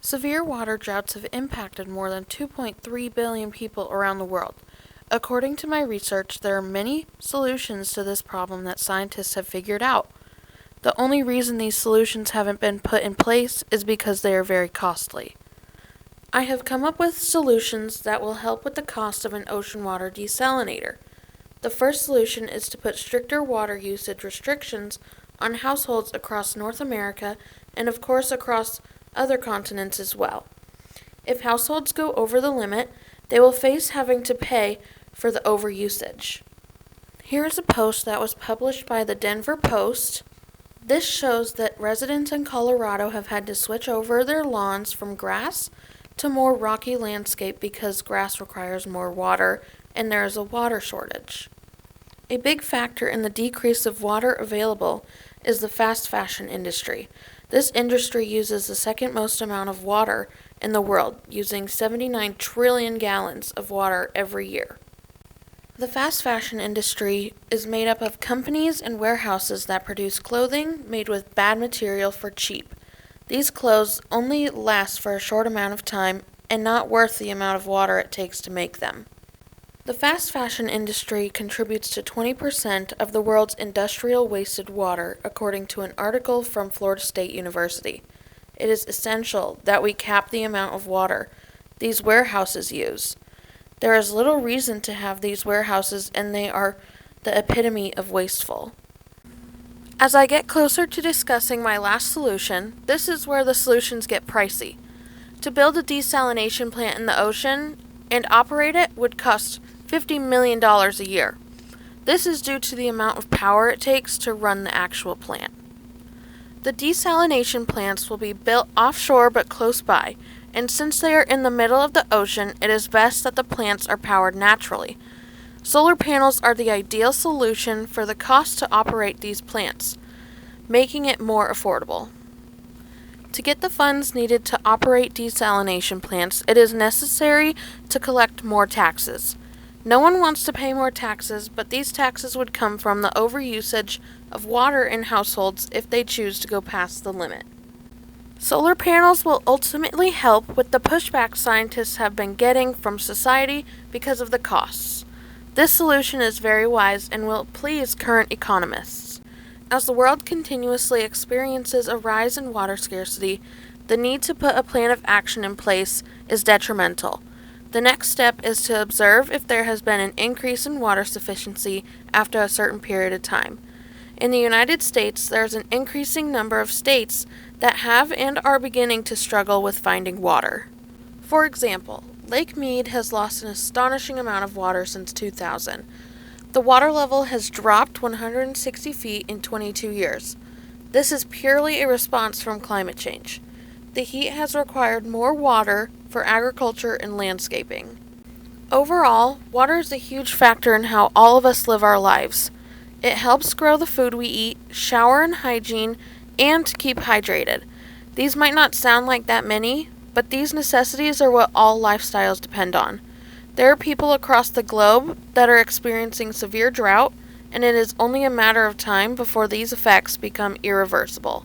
Severe water droughts have impacted more than 2.3 billion people around the world. According to my research, there are many solutions to this problem that scientists have figured out. The only reason these solutions haven't been put in place is because they are very costly. I have come up with solutions that will help with the cost of an ocean water desalinator. The first solution is to put stricter water usage restrictions on households across North America and of course across other continents as well. If households go over the limit, they will face having to pay for the overusage. Here is a post that was published by the Denver Post. This shows that residents in Colorado have had to switch over their lawns from grass to more rocky landscape because grass requires more water and there is a water shortage. A big factor in the decrease of water available is the fast fashion industry. This industry uses the second most amount of water in the world, using 79 trillion gallons of water every year. The fast fashion industry is made up of companies and warehouses that produce clothing made with bad material for cheap. These clothes only last for a short amount of time and not worth the amount of water it takes to make them. The fast fashion industry contributes to 20% of the world's industrial wasted water, according to an article from Florida State University. It is essential that we cap the amount of water these warehouses use. There is little reason to have these warehouses, and they are the epitome of wasteful. As I get closer to discussing my last solution, this is where the solutions get pricey. To build a desalination plant in the ocean and operate it would cost $50 million a year. This is due to the amount of power it takes to run the actual plant. The desalination plants will be built offshore but close by, and since they are in the middle of the ocean, it is best that the plants are powered naturally. Solar panels are the ideal solution for the cost to operate these plants, making it more affordable. To get the funds needed to operate desalination plants, it is necessary to collect more taxes. No one wants to pay more taxes, but these taxes would come from the overusage of water in households if they choose to go past the limit. Solar panels will ultimately help with the pushback scientists have been getting from society because of the costs. This solution is very wise and will please current economists. As the world continuously experiences a rise in water scarcity, the need to put a plan of action in place is detrimental. The next step is to observe if there has been an increase in water sufficiency after a certain period of time. In the United States, there is an increasing number of states that have and are beginning to struggle with finding water. For example, Lake Mead has lost an astonishing amount of water since 2000. The water level has dropped 160 feet in 22 years. This is purely a response from climate change. The heat has required more water for agriculture and landscaping. Overall, water is a huge factor in how all of us live our lives. It helps grow the food we eat, shower and hygiene, and to keep hydrated. These might not sound like that many, but these necessities are what all lifestyles depend on. There are people across the globe that are experiencing severe drought, and it is only a matter of time before these effects become irreversible.